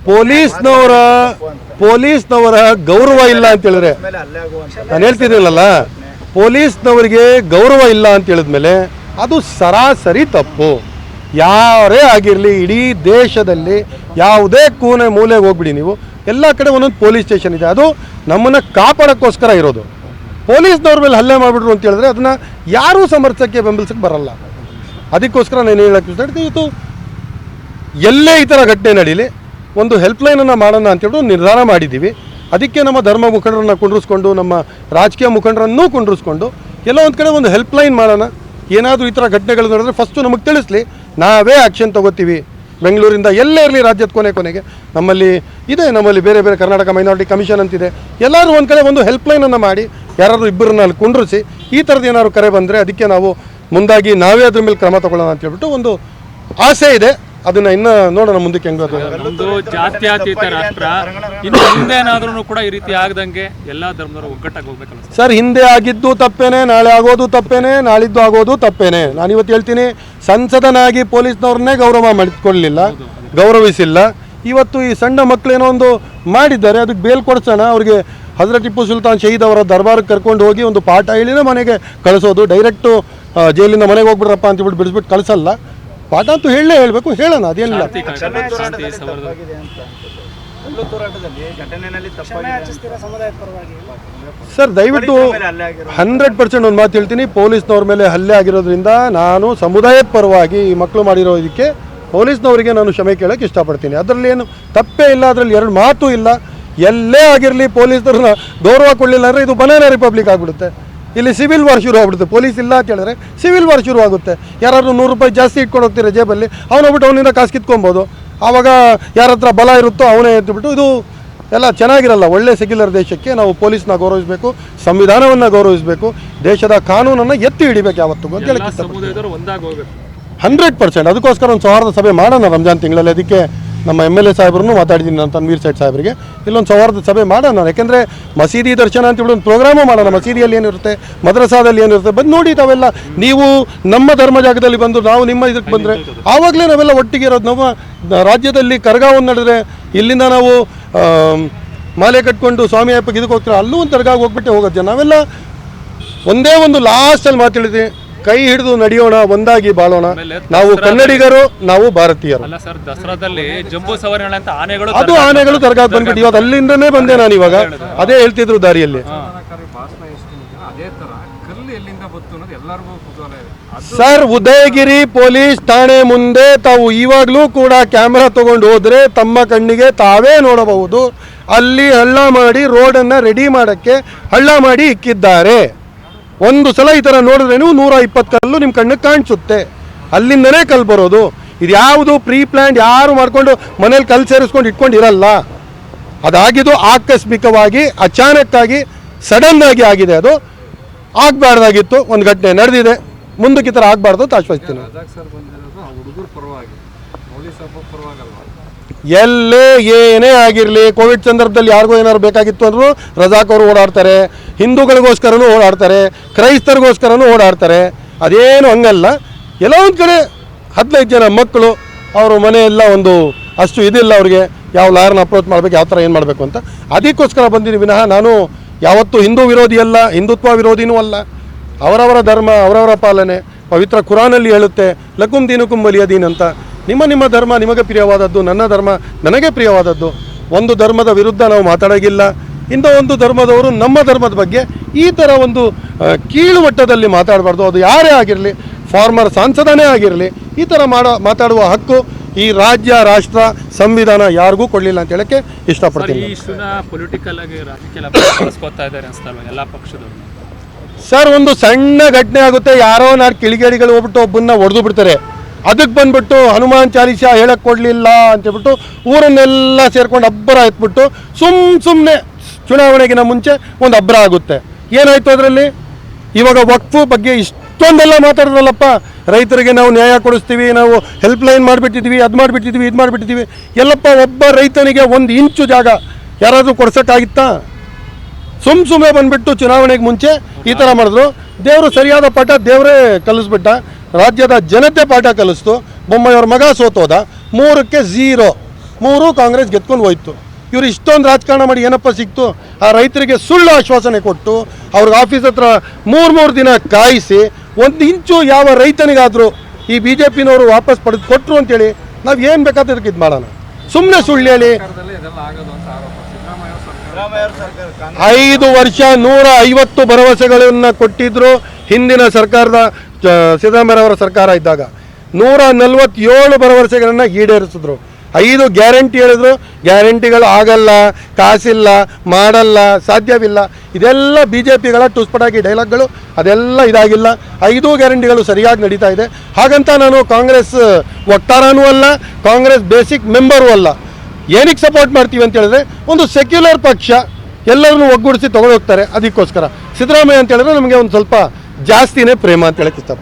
ಪೊಲೀಸ್ನವರ ಗೌರವ ಇಲ್ಲ ಅಂತ ಹೇಳಿದ್ರೆ, ನಾನು ಹೇಳ್ತಿದ್ದೀನಲ್ಲ, ಪೊಲೀಸ್ನವರಿಗೆ ಗೌರವ ಇಲ್ಲ ಅಂತ ಹೇಳಿದ್ಮೇಲೆ ಅದು ಸರಾಸರಿ ತಪ್ಪು. ಯಾರೇ ಆಗಿರಲಿ, ಇಡೀ ದೇಶದಲ್ಲಿ ಯಾವುದೇ ಕೋನೆ ಮೂಲೆಗೆ ಹೋಗ್ಬಿಡಿ ನೀವು, ಎಲ್ಲ ಕಡೆ ಒಂದೊಂದು ಪೊಲೀಸ್ ಸ್ಟೇಷನ್ ಇದೆ. ಅದು ನಮ್ಮನ್ನು ಕಾಪಾಡೋಕ್ಕೋಸ್ಕರ ಇರೋದು. ಪೊಲೀಸ್ನವ್ರ ಮೇಲೆ ಹಲ್ಲೆ ಮಾಡಿಬಿಟ್ರು ಅಂತ ಹೇಳಿದ್ರೆ ಅದನ್ನು ಯಾರೂ ಸಮರ್ಥಕ್ಕೆ ಬೆಂಬಲಿಸಕ್ಕೆ ಬರಲ್ಲ. ಅದಕ್ಕೋಸ್ಕರ ನಾನು ಹೇಳಕ್ಕೆ ಇಷ್ಟಪಡ್ತೀನಿ, ಇದು ಎಲ್ಲೇ ಈ ಥರ ಘಟನೆ ನಡೀಲಿ ಒಂದು ಹೆಲ್ಪ್ಲೈನನ್ನು ಮಾಡೋಣ ಅಂತೇಳಿ ನಿರ್ಧಾರ ಮಾಡಿದ್ದೀವಿ. ಅದಕ್ಕೆ ನಮ್ಮ ಧರ್ಮ ಮುಖಂಡರನ್ನು ಕುಂಡ್ರಿಸ್ಕೊಂಡು, ನಮ್ಮ ರಾಜಕೀಯ ಮುಖಂಡರನ್ನೂ ಕುಂಡ್ರಿಸ್ಕೊಂಡು ಎಲ್ಲ ಒಂದು ಕಡೆ ಒಂದು ಹೆಲ್ಪ್ಲೈನ್ ಮಾಡೋಣ. ಏನಾದರೂ ಈ ಥರ ಘಟನೆಗಳು ನಡೆದ್ರೆ ಫಸ್ಟು ನಮಗೆ ತಿಳಿಸ್ಲಿ, ನಾವೇ ಆ್ಯಕ್ಷನ್ ತೊಗೋತೀವಿ. ಬೆಂಗಳೂರಿಂದ ಎಲ್ಲೇ ಇರಲಿ, ರಾಜ್ಯದ ಕೊನೆಗೆ ನಮ್ಮಲ್ಲಿ ಇದೆ, ನಮ್ಮಲ್ಲಿ ಬೇರೆ ಬೇರೆ ಕರ್ನಾಟಕ ಮೈನಾರಿಟಿ ಕಮಿಷನ್ ಅಂತಿದೆ. ಎಲ್ಲರೂ ಒಂದು ಕಡೆ ಒಂದು ಹೆಲ್ಪ್ಲೈನನ್ನು ಮಾಡಿ ಯಾರಾದರೂ ಇಬ್ಬರನ್ನ ಅಲ್ಲಿ ಕುಂಡ್ರಿಸಿ ಈ ಥರದ್ದು ಏನಾದ್ರು ಕರೆ ಬಂದರೆ ಅದಕ್ಕೆ ನಾವು ಮುಂದಾಗಿ ನಾವೇ ಅದ್ರ ಮೇಲೆ ಕ್ರಮ ತಗೊಳ್ಳೋಣ ಅಂತ ಹೇಳ್ಬಿಟ್ಟು ಒಂದು ಆಸೆ ಇದೆ. ಅದನ್ನ ಇನ್ನು ನೋಡೋಣ ಮುಂದಕ್ಕೆ ಹೆಂಗೆ. ನಮ್ಮದು ಜಾತ್ಯತೀತ ರಾಷ್ಟ್ರ, ಇನ್ನು ಮುಂದೇನಾದ್ರೂ ಕೂಡ ಈ ರೀತಿ ಆಗದಂಗೆ ಎಲ್ಲ ಧರ್ಮದವರು ಒಗ್ಗಟ್ಟಾಗಿ ಹೋಗ್ಬೇಕಲ್ಲ ಸರ್. ಹಿಂದೆ ಆಗಿದ್ದು ತಪ್ಪೇನೆ, ನಾಳೆ ಆಗೋದು ತಪ್ಪೇನೆ, ನಾಳಿದ್ದು ಆಗೋದು ತಪ್ಪೇನೆ. ನಾನು ಇವತ್ತು ಹೇಳ್ತೀನಿ, ಸಂಸದನಾಗಿ ಪೊಲೀಸ್ನವ್ರನ್ನೇ ಗೌರವ ಮಾಡಿಕೊಳ್ಳಲಿಲ್ಲ, ಗೌರವಿಸಿಲ್ಲ. ಇವತ್ತು ಈ ಸಣ್ಣ ಮಕ್ಕಳೇನೋ ಒಂದು ಮಾಡಿದ್ದಾರೆ, ಅದಕ್ಕೆ ಬೇಲ್ ಕೊಡ್ಸೋಣ. ಅವ್ರಿಗೆ ಹಜರತ್ ಟಿಪ್ಪು ಸುಲ್ತಾನ್ ಶಹೀದ್ ಅವರ ದರ್ಬಾರ್ಗೆ ಕರ್ಕೊಂಡು ಹೋಗಿ ಒಂದು ಪಾಠ ಹೇಳಿನೇ ಮನೆಗೆ ಕಳಿಸೋದು. ಡೈರೆಕ್ಟು ಜೈಲಿಂದ ಮನೆಗೆ ಹೋಗ್ಬಿಡ್ರಪ್ಪ ಅಂತೇಳ್ಬಿಟ್ಟು ಬಿಡಿಸ್ಬಿಟ್ಟು ಕಳಿಸಲ್ಲ. ಪಾಠ ಅಂತೂ ಹೇಳಬೇಕು, ಹೇಳೋಣ, ಅದೇನಿಲ್ಲ ಸರ್. ದಯವಿಟ್ಟು 100% ಒಂದು ಮಾತು ಹೇಳ್ತೀನಿ, ಪೊಲೀಸ್ನವ್ರ ಮೇಲೆ ಹಲ್ಲೆ ಆಗಿರೋದ್ರಿಂದ ನಾನು ಸಮುದಾಯದ ಪರವಾಗಿ ಈ ಮಕ್ಕಳು ಮಾಡಿರೋ ಇದಕ್ಕೆ ಪೊಲೀಸ್ನವರಿಗೆ ನಾನು ಕ್ಷಮೆ ಕೇಳೋಕ್ಕೆ ಇಷ್ಟಪಡ್ತೀನಿ. ಅದರಲ್ಲಿ ಏನು ತಪ್ಪೇ ಇಲ್ಲ, ಅದರಲ್ಲಿ ಎರಡು ಮಾತು ಇಲ್ಲ. ಎಲ್ಲೇ ಆಗಿರಲಿ ಪೊಲೀಸ್ನವ್ರನ್ನ ಗೌರವ ಕೊಡಲಿಲ್ಲ ಅಂದರೆ ಇದು ಬನಾನಾ ರಿಪಬ್ಲಿಕ್ ಆಗಿಬಿಡುತ್ತೆ. ಇಲ್ಲಿ ಸಿವಿಲ್ ವಾರ್ ಶುರು ಆಗ್ಬಿಡುತ್ತೆ. ಪೊಲೀಸ್ ಇಲ್ಲ ಅಂತ ಹೇಳಿದ್ರೆ ಸಿವಿಲ್ ವಾರ್ ಶುರು ಆಗುತ್ತೆ. ಯಾರಾದ್ರೂ 100 ರೂಪಾಯಿ ಜಾಸ್ತಿ ಇಟ್ಕೊಂಡು ಹೋಗ್ತೀರ ಜೇಬಲ್ಲಿ, ಅವನೊಬ್ಬಿಟ್ಟು ಅವನಿಂದ ಕಾಸು ಕಿತ್ಕೊಬೋದು. ಆವಾಗ ಯಾರ ಹತ್ರ ಬಲ ಇರುತ್ತೋ ಅವನೇ ಎದ್ದುಬಿಟ್ಟು ಇದು ಎಲ್ಲ ಚೆನ್ನಾಗಿರಲ್ಲ. ಒಳ್ಳೆ ಸೆಕ್ಯುಲರ್ ದೇಶಕ್ಕೆ ನಾವು ಪೊಲೀಸ್ನ ಗೌರವಿಸಬೇಕು, ಸಂವಿಧಾನವನ್ನು ಗೌರವಿಸಬೇಕು, ದೇಶದ ಕಾನೂನನ್ನು ಎತ್ತಿ ಹಿಡಿಬೇಕು ಯಾವತ್ತಿಗೂ ಅಂತ ಹೇಳಕ್ಕೆ ಇಷ್ಟಪಡ್ತೀನಿ. 100%. ಅದಕ್ಕೋಸ್ಕರ ಒಂದು ಸೌಹಾರ್ದ ಸಭೆ ಮಾಡೋಣ ರಂಜಾನ್ ತಿಂಗಳಲ್ಲಿ. ಅದಕ್ಕೆ ನಮ್ಮ MLA ಸಾಹೇಬ್ರನ್ನು ಮಾತಾಡಿದ್ದೀನಿ, ನಾನು ತನ್ವೀರ್ ಸೇಠ್ ಸಾಹೇಬ್ರಿಗೆ. ಇಲ್ಲೊಂದು ಸೌಹಾರ್ದ ಸಭೆ ಮಾಡೋಣ. ಯಾಕೆಂದರೆ ಮಸೀದಿ ದರ್ಶನ ಅಂತೇಳಿ ಒಂದು ಪ್ರೋಗ್ರಾಮು ಮಾಡೋಣ. ಮಸೀದಿಯಲ್ಲಿ ಏನಿರುತ್ತೆ, ಮದ್ರಸಾದಲ್ಲಿ ಏನಿರುತ್ತೆ, ಬಂದು ನೋಡಿ ತಾವೆಲ್ಲ. ನೀವು ನಮ್ಮ ಧರ್ಮ ಜಾಗದಲ್ಲಿ ಬಂದು ನಾವು ನಿಮ್ಮ ಇದಕ್ಕೆ ಬಂದರೆ ಆವಾಗಲೇ ನಾವೆಲ್ಲ ಒಟ್ಟಿಗೆ ಇರೋದು. ನಮ್ಮ ರಾಜ್ಯದಲ್ಲಿ ಕರ್ಗಾವನ್ನು ನಡೆದ್ರೆ ಇಲ್ಲಿಂದ ನಾವು ಮಾಲೆ ಕಟ್ಕೊಂಡು ಸ್ವಾಮಿ ಅಪ್ಪಗೆ ಇದಕ್ಕೆ ಹೋಗ್ತಾರೆ, ಅಲ್ಲೂ ಒಂದು ದರ್ಗಾಗೆ ಹೋಗ್ಬಿಟ್ಟೆ ಹೋಗೋದು ಜನ. ನಾವೆಲ್ಲ ಒಂದೇ ಒಂದು ಲಾಸ್ಟಲ್ಲಿ ಮಾತಾಡಿದ್ವಿ, ಕೈ ಹಿಡಿದು ನಡೆಯೋಣ, ಒಂದಾಗಿ ಬಾಳೋಣ. ನಾವು ಕನ್ನಡಿಗರು, ನಾವು ಭಾರತೀಯರು. ಅಲ್ಲ ಸರ್, ದಸರಾದಲ್ಲಿ ಜಂಬೂ ಸವಾರಿ ಅಂತ ಆನೆಗಳು, ಅದು ಆನೆಗಳು ದರ್ಗಾಗೆ ಬಂದ್ಬಿಟ್ಟು ಇವತ್ತು ಅಲ್ಲಿಂದನೇ ಬಂದೆ ನಾನು. ಇವಾಗ ಅದೇ ಹೇಳ್ತಿದ್ರು ದಾರಿಯಲ್ಲಿ. ಸರ್, ಉದಯಗಿರಿ ಪೊಲೀಸ್ ಠಾಣೆ ಮುಂದೆ ತಾವು ಇವಾಗಲೂ ಕೂಡ ಕ್ಯಾಮ್ರಾ ತಗೊಂಡು ಹೋದ್ರೆ ತಮ್ಮ ಕಣ್ಣಿಗೆ ತಾವೇ ನೋಡಬಹುದು. ಅಲ್ಲಿ ಹಳ್ಳ ಮಾಡಿ ರೋಡನ್ನು ರೆಡಿ ಮಾಡೋಕ್ಕೆ ಹಳ್ಳ ಮಾಡಿ ಇಕ್ಕಿದ್ದಾರೆ. ಒಂದು ಸಲ ಈ ಥರ ನೋಡಿದ್ರೆ ನೀವು 120 ಕಲ್ಲು ನಿಮ್ಮ ಕಣ್ಣಿಗೆ ಕಾಣಿಸುತ್ತೆ. ಅಲ್ಲಿಂದನೇ ಕಲ್ಲು ಬರೋದು. ಇದು ಯಾವುದು ಪ್ರೀ ಪ್ಲ್ಯಾನ್ ಯಾರು ಮಾಡಿಕೊಂಡು ಮನೇಲಿ ಕಲ್ಲು ಸೇರಿಸ್ಕೊಂಡು ಇಟ್ಕೊಂಡಿರಲ್ಲ. ಅದಾಗಿದ್ದು ಆಕಸ್ಮಿಕವಾಗಿ, ಅಚಾನಕ್ಕಾಗಿ, ಸಡನ್ನಾಗಿ ಆಗಿದೆ. ಅದು ಆಗಬಾರ್ದಾಗಿತ್ತು. ಒಂದು ಘಟನೆ ನಡೆದಿದೆ, ಮುಂದಕ್ಕೆ ಈ ಥರ ಆಗಬಾರ್ದು ಅಂತ ಆಶ್ವಸ್ತೀನಿ. ಎಲ್ಲೇ ಏನೇ ಆಗಿರಲಿ, ಕೋವಿಡ್ ಸಂದರ್ಭದಲ್ಲಿ ಯಾರಿಗೂ ಏನಾದ್ರು ಬೇಕಾಗಿತ್ತು ಅಂದರೂ ರಜಾಕ್ ಅವರು ಓಡಾಡ್ತಾರೆ, ಹಿಂದೂಗಳಿಗೋಸ್ಕರನೂ ಓಡಾಡ್ತಾರೆ, ಕ್ರೈಸ್ತರಿಗೋಸ್ಕರನೂ ಓಡಾಡ್ತಾರೆ. ಅದೇನು ಹಂಗಲ್ಲ. ಎಲ್ಲ ಒಂದು ಕಡೆ 15 ಜನ ಮಕ್ಕಳು, ಅವರು ಮನೆಯೆಲ್ಲ ಒಂದು ಅಷ್ಟು ಇದಿಲ್ಲ ಅವ್ರಿಗೆ, ಯಾವ ಲಾಯರ್ನ ಅಪ್ರೋಚ್ ಮಾಡಬೇಕು, ಯಾವ ಥರ ಏನು ಮಾಡಬೇಕು ಅಂತ. ಅದಕ್ಕೋಸ್ಕರ ಬಂದಿನಿ ವಿನಃ ನಾನು ಯಾವತ್ತೂ ಹಿಂದೂ ವಿರೋಧಿ ಅಲ್ಲ, ಹಿಂದುತ್ವ ವಿರೋಧಿನೂ ಅಲ್ಲ. ಅವರವರ ಧರ್ಮ, ಅವರವರ ಪಾಲನೆ. ಪವಿತ್ರ ಕುರಾನಲ್ಲಿ ಹೇಳುತ್ತೆ, ಲಕುಂ ದೀನುಕುಂ ವಲಿಯ ದೀನ್ ಅಂತ. ನಿಮ್ಮ ಧರ್ಮ ನಿಮಗೆ ಪ್ರಿಯವಾದದ್ದು, ನನ್ನ ಧರ್ಮ ನನಗೆ ಪ್ರಿಯವಾದದ್ದು. ಒಂದು ಧರ್ಮದ ವಿರುದ್ಧ ನಾವು ಮಾತಾಡೋಗಿಲ್ಲ. ಇಂಥ ಒಂದು ಧರ್ಮದವರು ನಮ್ಮ ಧರ್ಮದ ಬಗ್ಗೆ ಈ ಥರ ಒಂದು ಕೀಳು ಮಟ್ಟದಲ್ಲಿ ಮಾತಾಡಬಾರ್ದು. ಅದು ಯಾರೇ ಆಗಿರಲಿ, ಫಾರ್ಮರ್ ಸಂಸದನೇ ಆಗಿರಲಿ, ಈ ಥರ ಮಾತಾಡುವ ಹಕ್ಕು ಈ ರಾಜ್ಯ, ರಾಷ್ಟ್ರ, ಸಂವಿಧಾನ ಯಾರಿಗೂ ಕೊಡಲಿಲ್ಲ ಅಂತ ಹೇಳಕ್ಕೆ ಇಷ್ಟಪಡ್ತೀನಿ. ಸರ್, ಒಂದು ಸಣ್ಣ ಘಟನೆ ಆಗುತ್ತೆ, ಯಾರೋ ನಾಲ್ಕು ಕಿಳಿಗೇಡಿಗಳು ಹೋಗ್ಬಿಟ್ಟು ಒಬ್ಬನ್ನ ಹೊಡೆದು ಬಿಡ್ತಾರೆ. ಅದಕ್ಕೆ ಬಂದ್ಬಿಟ್ಟು ಹನುಮಾನ್ ಚಾಲೀಸ ಹೇಳಕ್ಕೆ ಕೊಡಲಿಲ್ಲ ಅಂತೇಳ್ಬಿಟ್ಟು ಊರನ್ನೆಲ್ಲ ಸೇರ್ಕೊಂಡು ಅಬ್ಬರ ಎತ್ಬಿಟ್ಟು ಸುಮ್ಮನೆ ಚುನಾವಣೆಗಿನ ಮುಂಚೆ ಒಂದು ಅಬ್ಬರ ಆಗುತ್ತೆ. ಏನಾಯಿತು ಅದರಲ್ಲಿ? ಇವಾಗ ವಕ್ಫು ಬಗ್ಗೆ ಇಷ್ಟೊಂದೆಲ್ಲ ಮಾತಾಡಿದ್ರಲ್ಲಪ್ಪ, ರೈತರಿಗೆ ನಾವು ನ್ಯಾಯ ಕೊಡಿಸ್ತೀವಿ, ನಾವು ಹೆಲ್ಪ್ಲೈನ್ ಮಾಡಿಬಿಟ್ಟಿದ್ವಿ, ಅದು ಮಾಡಿಬಿಟ್ಟಿದ್ವಿ, ಇದು ಮಾಡಿಬಿಟ್ಟಿದ್ವಿ. ಎಲ್ಲಪ್ಪ, ಒಬ್ಬ ರೈತನಿಗೆ 1 ಇಂಚು ಜಾಗ ಯಾರಾದರೂ ಕೊಡ್ಸೋಕ್ಕಾಗಿತ್ತಾ? ಸುಮ್ಮನೆ ಬಂದುಬಿಟ್ಟು ಚುನಾವಣೆಗೆ ಮುಂಚೆ ಈ ಥರ ಮಾಡಿದ್ರು. ದೇವರು ಸರಿಯಾದ ಪಾಠ ದೇವರೇ ಕಲಿಸ್ಬಿಟ್ಟ, ರಾಜ್ಯದ ಜನತೆ ಪಾಠ ಕಲಿಸ್ತು. ಬೊಮ್ಮಾಯಿಯವ್ರ ಮಗ ಸೋತೋದ, 3ಕ್ಕೆ 0, 3 ಕಾಂಗ್ರೆಸ್ ಗೆದ್ಕೊಂಡು ಹೋಯ್ತು. ಇವರು ಇಷ್ಟೊಂದು ರಾಜಕಾರಣ ಮಾಡಿ ಏನಪ್ಪ ಸಿಕ್ತು? ಆ ರೈತರಿಗೆ ಸುಳ್ಳು ಆಶ್ವಾಸನೆ ಕೊಟ್ಟು ಅವ್ರಿಗೆ ಆಫೀಸ್ ಹತ್ರ 3 ದಿನ ಕಾಯಿಸಿ 1 ಇಂಚು ಯಾವ ರೈತನಿಗಾದರೂ ಈ BJPನವರು ವಾಪಸ್ ಪಡೆದು ಕೊಟ್ಟರು ಅಂತೇಳಿ ನಾವು ಏನು ಬೇಕಾದ್ರೆ ಇದಕ್ಕೆ ಇದು ಮಾಡೋಣ. ಸುಮ್ಮನೆ ಸುಳ್ಳು ಹೇಳಿ 5 ವರ್ಷ 150 ಭರವಸೆಗಳನ್ನು ಕೊಟ್ಟಿದ್ರು ಹಿಂದಿನ ಸರ್ಕಾರದ ಸಿದ್ದರಾಮಯ್ಯರವರ ಸರ್ಕಾರ ಇದ್ದಾಗ. 147 ಭರವಸೆಗಳನ್ನು ಈಡೇರಿಸಿದ್ರು. 5 ಗ್ಯಾರಂಟಿ ಹೇಳಿದ್ರು, ಗ್ಯಾರಂಟಿಗಳು ಆಗಲ್ಲ, ಕಾಸಿಲ್ಲ, ಮಾಡಲ್ಲ, ಸಾಧ್ಯವಿಲ್ಲ. ಇದೆಲ್ಲ BJPಗಳ ಟುಸ್ಪಟಾಗಿ ಡೈಲಾಗ್ಗಳು, ಅದೆಲ್ಲ ಇದಾಗಿಲ್ಲ. 5 ಗ್ಯಾರಂಟಿಗಳು ಸರಿಯಾಗಿ ನಡೀತಾ ಇದೆ. ಹಾಗಂತ ನಾನು ಕಾಂಗ್ರೆಸ್ ವಕ್ತಾರನೂ ಅಲ್ಲ, ಕಾಂಗ್ರೆಸ್ ಬೇಸಿಕ್ ಮೆಂಬರೂ ಅಲ್ಲ. ಏನಕ್ಕೆ ಸಪೋರ್ಟ್ ಮಾಡ್ತೀವಿ ಅಂತ ಹೇಳಿದ್ರೆ, ಒಂದು ಸೆಕ್ಯುಲರ್ ಪಕ್ಷ ಎಲ್ಲರನ್ನೂ ಒಗ್ಗೂಡಿಸಿ ತೊಗೊಂಡು ಹೋಗ್ತಾರೆ. ಅದಕ್ಕೋಸ್ಕರ ಸಿದ್ದರಾಮಯ್ಯ ಅಂತ ಹೇಳಿದ್ರೆ ನಮಗೆ ಒಂದು ಸ್ವಲ್ಪ ಜಾಸ್ತಿನೇ ಪ್ರೇಮ ಅಂತ ಹೇಳಕ್ಕೆ ಇಷ್ಟಪಡ್ತೀನಿ.